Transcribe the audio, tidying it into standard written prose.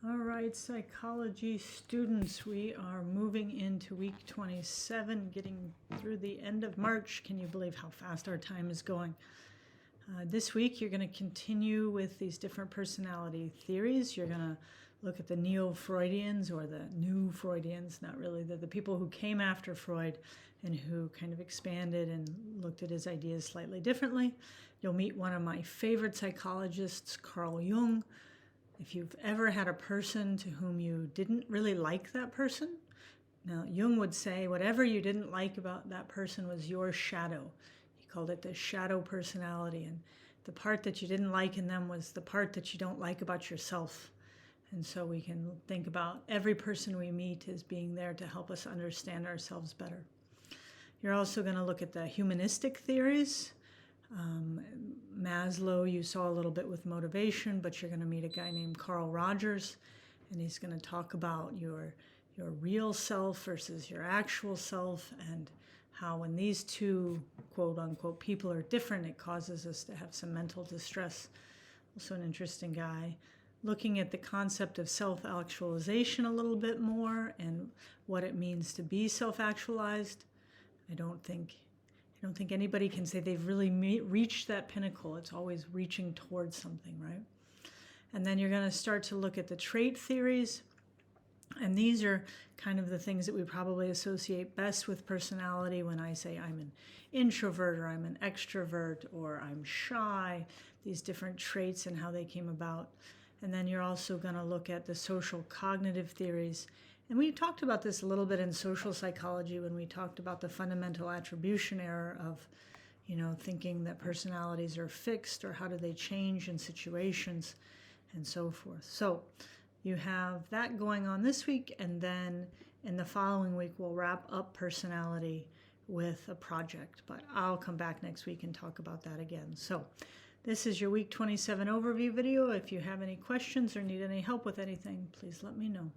All right, psychology students, we are moving into week 27, getting through the end of March. Can you believe how fast our time is going? This week, you're going to continue with these different personality theories. You're going to look at the Neo-Freudians or the New Freudians, not really, the people who came after Freud and who kind of expanded and looked at his ideas slightly differently. You'll meet one of my favorite psychologists, Carl Jung. If you've ever had a person to whom you didn't really like that person, now Jung would say whatever you didn't like about that person was your shadow. He called it the shadow personality, and the part that you didn't like in them was the part that you don't like about yourself. And so we can think about every person we meet as being there to help us understand ourselves better. You're also going to look at the humanistic theories. Maslow, you saw a little bit with motivation, but you're going to meet a guy named Carl Rogers, and he's going to talk about your real self versus your actual self, and how when these two quote-unquote people are different, it causes us to have some mental distress. Also an interesting guy. Looking at the concept of self-actualization a little bit more and what it means to be self-actualized. I don't think anybody can say they've really reached that pinnacle. It's always reaching towards something, right? And then you're going to start to look at the trait theories. And these are kind of the things that we probably associate best with personality when I say I'm an introvert or I'm an extrovert or I'm shy, these different traits and how they came about. And then you're also going to look at the social cognitive theories. And we talked about this a little bit in social psychology when we talked about the fundamental attribution error of, thinking that personalities are fixed or how do they change in situations and so forth. So you have that going on this week, and then in the following week, we'll wrap up personality with a project. But I'll come back next week and talk about that again. So this is your week 27 overview video. If you have any questions or need any help with anything, please let me know.